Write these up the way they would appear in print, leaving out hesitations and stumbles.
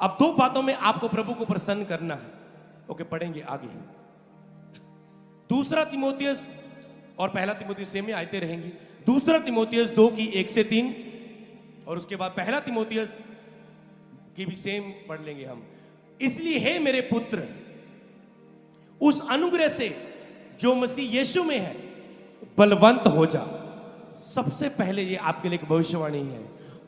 अब दो बातों में आपको प्रभु को प्रसन्न करना है। ओके, पढ़ेंगे आगे। दूसरा तिमोथियस और पहला तिमोथियस सेम ही आयते रहेंगी। दूसरा तिमोथियस 2 की 1 से 3 और उसके बाद पहला तिमोथियस की भी सेम पढ़ लेंगे हम। इसलिए हे मेरे पुत्र, उस अनुग्रह से जो मसीह यीशु में है बलवंत हो जा। सबसे पहले ये आपके लिए एक भविष्यवाणी है।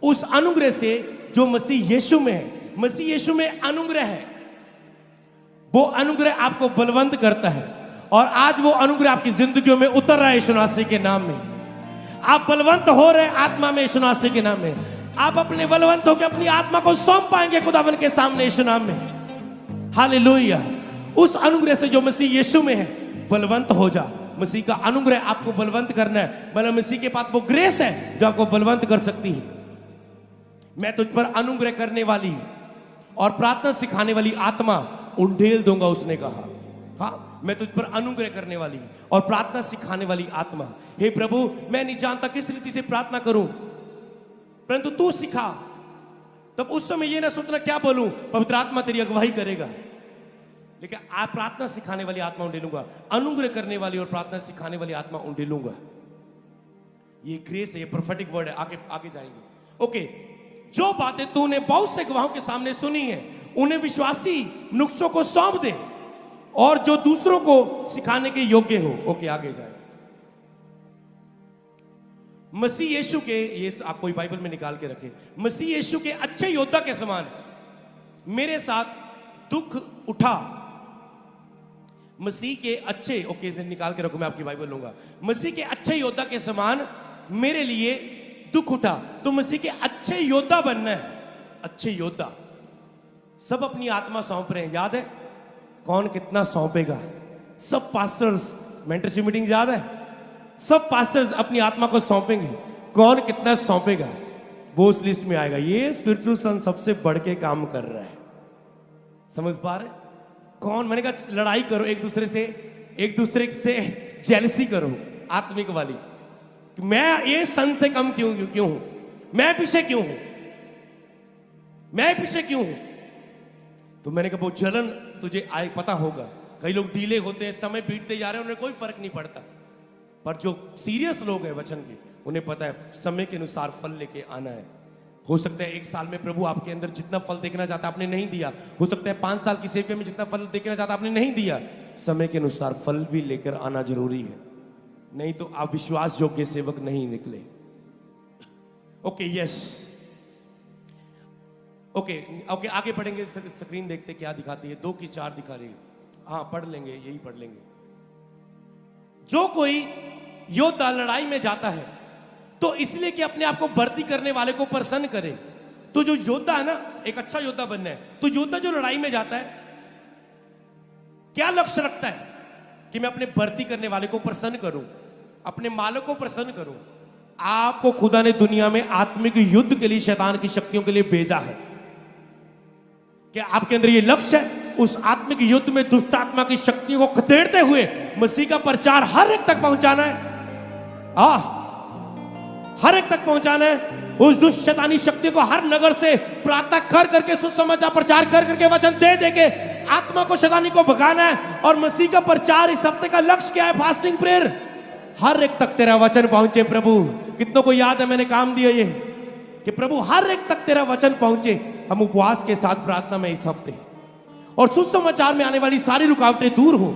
उस अनुग्रह से जो मसीह यीशु में है, मसीह यीशु में अनुग्रह है, वो अनुग्रह आपको बलवंत करता है और आज वो अनुग्रह आपकी जिंदगियों में उतर रहा है यीशु मसीह के नाम में। आप बलवंत हो रहे आत्मा में यीशु मसीह के नाम में। आप अपने बलवंत होकर अपनी आत्मा को सौंप पाएंगे खुदावन के सामने यीशु नाम में। हालेलुया। उस अनुग्रह से जो मसीह यीशु में है बलवंत हो जा। मसीह का अनुग्रह आपको बलवंत करना है। मतलब मसीह के पास वो ग्रेस है जो आपको बलवंत कर सकती है। मैं तुझ पर अनुग्रह करने वाली और प्रार्थना सिखाने वाली आत्मा उंडेल दूंगा, उसने कहा। हाँ, मैं तुझ पर अनुग्रह करने वाली और प्रार्थना सिखाने वाली आत्मा। हे प्रभु, मैं नहीं जानता किस रीति से प्रार्थना करूं, परंतु तू सिखा। तब उस समय ये ना सोचना क्या बोलूं, पवित्र आत्मा तेरी अगुवाई करेगा। लेकिन आप प्रार्थना सिखाने वाली आत्मा उंडेलूंगा, अनुग्रह करने वाली और प्रार्थना सिखाने वाली आत्मा उंडेलूंगा। ये ग्रेस है, ये प्रोफेटिक वर्ड है। आगे आगे जाएंगे। ओके, जो बातें तूने बहुत से गवाहों के सामने सुनी है उन्हें विश्वासी नुस्खों को सौंप दे और जो दूसरों को सिखाने के योग्य हो। ओके, आगे जाए। मसीह यीशु के, ये आप कोई बाइबल में निकाल के रखे, मसीह यीशु के अच्छे योद्धा के समान मेरे साथ दुख उठा। मसीह के अच्छे, ओके से निकाल के रखो, मैं आपकी बाइबल लूंगा। मसीह के अच्छे योद्धा के समान मेरे लिए दुख उठा। तो मसीह के अच्छे योद्धा बनना है। अच्छे योद्धा सब अपनी आत्मा सौंप रहे हैं। याद है कौन कितना सौंपेगा? सब पास्टर्स, मेंटरशिप मीटिंग याद है, सब पास्टर्स अपनी आत्मा को सौंपेंगे। कौन कितना सौंपेगा वो उस लिस्ट में आएगा। ये स्पिरिचुअल सन सबसे बढ़ के काम कर रहा है। समझ पा रहे? कौन? मैंने कहा लड़ाई करो एक दूसरे से जेलसी करो आत्मिक वाली। मैं ये सन से कम क्यों हूं, मैं पीछे क्यों हूं, मैं पीछे क्यों हूं। तो मैंने कहा वो जलन तुझे आए पता होगा। कई लोग ढीले होते हैं, समय बीतते जा रहे हैं, उन्हें कोई फर्क नहीं पड़ता। पर जो सीरियस लोग हैं वचन के, उन्हें पता है समय के अनुसार फल लेके आना है। हो सकता है 1 साल में प्रभु आपके अंदर जितना फल देखना चाहता आपने नहीं दिया। हो सकता है 5 साल की सेवा में जितना फल देखना चाहता आपने नहीं दिया। समय के अनुसार फल भी लेकर आना जरूरी है, नहीं तो आप विश्वास योग्य सेवक नहीं निकले। ओके, यस, ओके, आगे बढ़ेंगे। स्क्रीन देखते क्या दिखाती है। 2 की 4 दिखा रही है। हाँ, पढ़ लेंगे, यही पढ़ लेंगे। जो कोई योद्धा लड़ाई में जाता है तो इसलिए कि अपने आप को भर्ती करने वाले को प्रसन्न करे। तो जो योद्धा है ना, एक अच्छा योद्धा बनना है, तो योद्धा जो लड़ाई में जाता है क्या लक्ष्य रखता है कि मैं अपने भर्ती करने वाले को प्रसन्न करूं, अपने मालिक को प्रसन्न करूं। आपको खुदा ने दुनिया में आत्मिक युद्ध के लिए, शैतान की शक्तियों के लिए भेजा है। क्या आपके अंदर ये लक्ष्य है उस आत्मिक युद्ध में दुष्ट आत्मा की शक्तियों को खदेड़ते हुए मसीह का प्रचार हर एक तक पहुंचाना है? हर एक तक पहुंचाना है। उस दुष्ट शैतानी शक्ति को हर नगर से प्रार्थना कर करके, सुसमाचार प्रचार कर करके, वचन दे दे के आत्मा को, शैतानी को भगाना है। और मसीह का प्रचार इस हफ्ते का लक्ष्य क्या है? Fasting prayer. हर एक तक तेरा वचन पहुंचे प्रभु। कितनों को याद है मैंने काम दिया ये कि प्रभु हर एक तक तेरा वचन पहुंचे। हम उपवास के साथ प्रार्थना में इस हफ्ते, और सुसमाचार में आने वाली सारी रुकावटें दूर हो।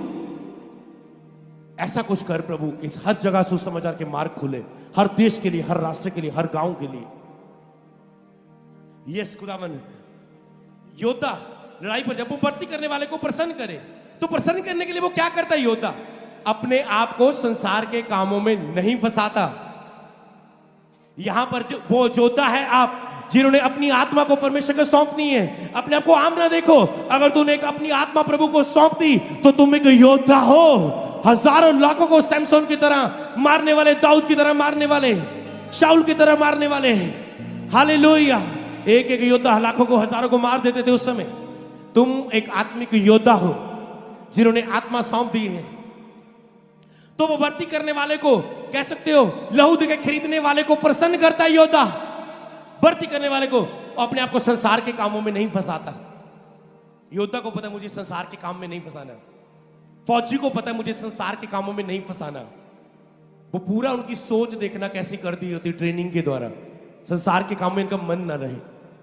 ऐसा कुछ कर प्रभु कि हर जगह सुसमाचार के मार्ग खुले, हर देश के लिए, हर राष्ट्र के लिए, हर गांव के लिए। यस खुदावन। योद्धा लड़ाई पर जब वो भर्ती करने वाले को प्रसन्न करे, तो प्रसन्न करने के लिए वो क्या करता है? योद्धा अपने आप को संसार के कामों में नहीं फंसाता। यहां पर वो योद्धा है आप जिन्होंने अपनी आत्मा को परमेश्वर को सौंपनी है। अपने आप को आम ना देखो। अगर तूने अपनी आत्मा प्रभु को सौंप दी तो तुम एक योद्धा हो। हजारों लाखों को सैमसन की तरह मारने वाले, दाऊद की तरह मारने वाले, शाऊल की तरह मारने वाले। हालेलुया। एक एक योद्धा लाखों को, हजारों को मार देते थे उस समय। तुम एक आत्मिक योद्धा हो जिन्होंने आत्मा सौंप दी है। तो वो भर्ती करने वाले को कह सकते हो, लहू दे के खरीदने वाले को प्रसन्न करता है योद्धा। भर्ती करने वाले को अपने आप को संसार के कामों में नहीं फंसाता। योद्धा को पता है मुझे संसार के काम में नहीं फंसाना, फौजी को पता है मुझे संसार के कामों में नहीं फंसाना। वो पूरा उनकी सोच देखना कैसी कर दी होती ट्रेनिंग के द्वारा, संसार के काम में इनका मन ना रहे।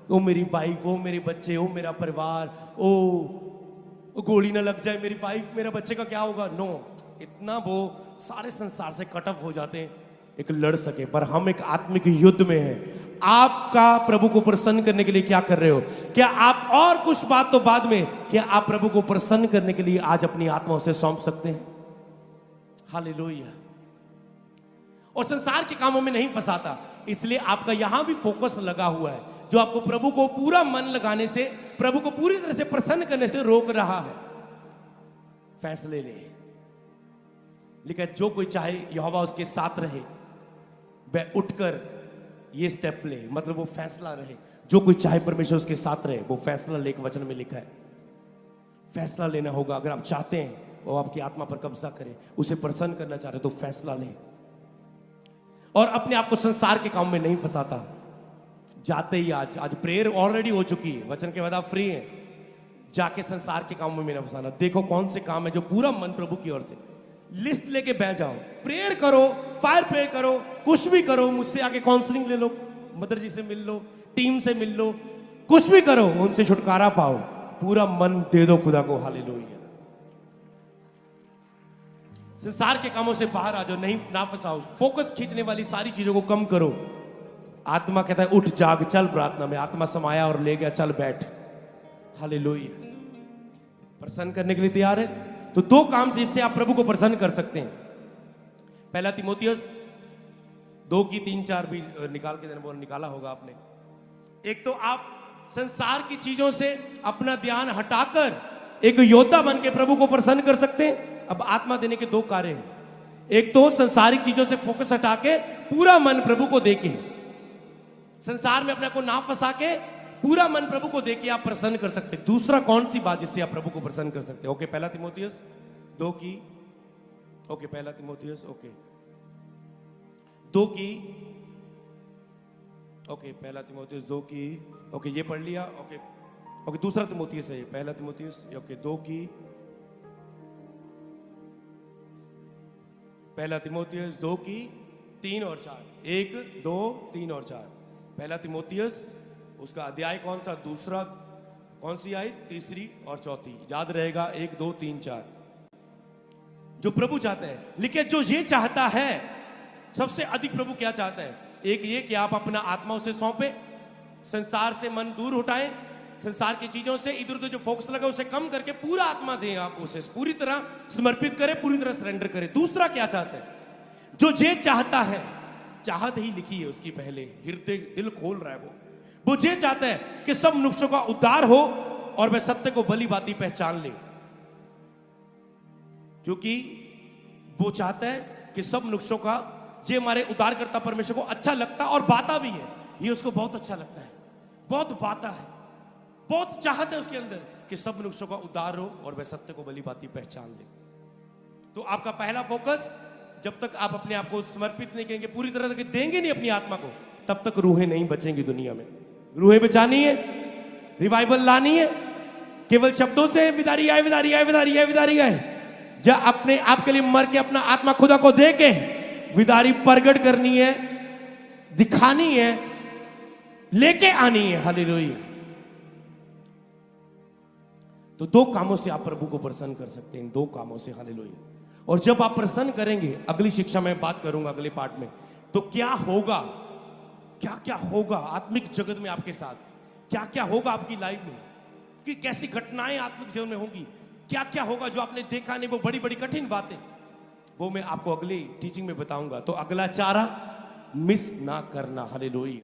ओ मेरी वाइफ, ओ मेरे बच्चे, ओ मेरा परिवार, ओ गोली ना लग जाए मेरी वाइफ, मेरा बच्चे का क्या होगा। नो, इतना वो सारे संसार से कट ऑफ हो जाते हैं एक लड़ सके। पर हम एक आत्मिक युद्ध में हैं। आपका प्रभु को प्रसन्न करने के लिए क्या कर रहे हो? क्या आप, और कुछ बात तो बाद में, क्या आप प्रभु को प्रसन्न करने के लिए आज अपनी आत्मा उसे सौंप सकते हैं? हालेलुया। और संसार के कामों में नहीं फंसाता, इसलिए आपका यहां भी फोकस लगा हुआ है, जो आपको प्रभु को पूरा मन लगाने से, प्रभु को पूरी तरह से प्रसन्न करने से रोक रहा है। फैसले ले, लेकिन जो कोई चाहे यहोवा उसके साथ रहे, वह उठकर ये स्टेप ले, मतलब वो फैसला रहे। जो कोई चाहे परमेश्वर उसके साथ रहे, वो फैसला ले, वचन में लिखा है। फैसला लेना होगा। अगर आप चाहते हैं वो आपकी आत्मा पर कब्जा करे, उसे प्रसन्न करना चाह रहे तो फैसला ले। और अपने आप को संसार के काम में नहीं फंसाता। जाते ही आज प्रेयर ऑलरेडी हो चुकी है, वचन के बाद आप फ्री हैं। जाके संसार के कामों में नहीं फंसाना। देखो कौन से काम है जो पूरा मन प्रभु की ओर से, लिस्ट लेके बैठ जाओ, प्रेयर करो, फायर प्रेयर करो, कुछ भी करो। मुझसे आके काउंसलिंग ले लो, मदर जी से मिल लो, टीम से मिल लो, कुछ भी करो, उनसे छुटकारा पाओ। पूरा मन दे दो खुदा को। हालेलुया। संसार के कामों से बाहर आ जाओ, नहीं ना फंसाओ। फोकस खींचने वाली सारी चीजों को कम करो। आत्मा कहता है उठ जाग चल प्रार्थना में। आत्मा समाया और ले गया, चल बैठ। हालेलुया। प्रसन्न करने के लिए तैयार है? तो दो काम से इससे आप प्रभु को प्रसन्न कर सकते हैं। पहला तीमुथियुस 2:3-4 भी निकाल के देना, निकाला होगा आपने। एक तो आप संसार की चीजों से अपना ध्यान हटाकर एक योद्धा बन के प्रभु को प्रसन्न कर सकते हैं। अब आत्मा देने के दो कार्य हैं। एक तो संसारिक चीजों से फोकस हटा के पूरा मन प्रभु को देके, संसार में अपने को ना फंसा के पूरा मन प्रभु को देके आप प्रसन्न कर सकते हैं। दूसरा कौन सी बात जिससे आप प्रभु को प्रसन्न कर सकते हैं? ओके, पहला तीमुथियुस 2 की, ओके पहला तीमुथियुस, ओके 2 की, ओके पहला तीमुथियुस 2 की, ओके ये पढ़ लिया। ओके ओके दूसरा तीमुथियुस है, पहला तीमुथियुस, ओके 2 की, पहला तीमुथियुस 2 की 3 और 4, 1 2 3 और 4। पहला तीमुथियुस उसका अध्याय कौन सा? दूसरा। कौन सी आई? तीसरी और चौथी। याद रहेगा 1 2 3 4। जो प्रभु चाहते हैं, लेकिन जो ये चाहता है सबसे अधिक, प्रभु क्या चाहता है? एक ये कि आप अपना आत्मा उसे सौंपे, संसार से मन दूर हटाएं, संसार की चीजों से इधर उधर जो फोकस लगा उसे कम करके पूरा आत्मा दें, आप उसे पूरी तरह समर्पित करें, पूरी तरह सरेंडर करें। दूसरा क्या चाहते हैं? जो ये चाहता है, चाहत ही लिखी है उसकी पहले, हृदय दिल खोल रहा है वो ये चाहता है कि सब मनुष्यों का उद्धार हो और वह सत्य को भली भांति पहचान ले। क्योंकि वो चाहता है कि सब मनुष्यों का, जे हमारे उद्धारकर्ता परमेश्वर को अच्छा लगता और बाता भी है, ये उसको बहुत अच्छा लगता है, बहुत बाता है, बहुत चाहत है उसके अंदर कि सब मनुष्यों का उद्धार हो और वह सत्य को भली भांति पहचान ले। तो आपका पहला फोकस, जब तक आप अपने आप को समर्पित नहीं करेंगे, पूरी तरह से देंगे नहीं अपनी आत्मा को, तब तक रूहें नहीं बचेंगी दुनिया में। रूहें बचानी है, रिवाइवल लानी है, केवल शब्दों से विदारी आए, विदारी आए, विदारी आए, विदारी आए। जब अपने आप के लिए मर के अपना आत्मा खुदा को दे के विदारी प्रगट करनी है, दिखानी है, लेके आनी है। हालेलुया। तो दो कामों से आप प्रभु को प्रसन्न कर सकते हैं, दो कामों से। हालेलुया। और जब आप प्रसन्न करेंगे, अगली शिक्षा में बात करूंगा अगले पार्ट में, तो क्या होगा, क्या क्या होगा आत्मिक जगत में आपके साथ, क्या क्या होगा आपकी लाइफ में, कि कैसी घटनाएं आत्मिक जीवन में होंगी, क्या क्या होगा जो आपने देखा नहीं, वो बड़ी बड़ी कठिन बातें, वो मैं आपको अगली टीचिंग में बताऊंगा। तो अगला चारा मिस ना करना। हालेलुया।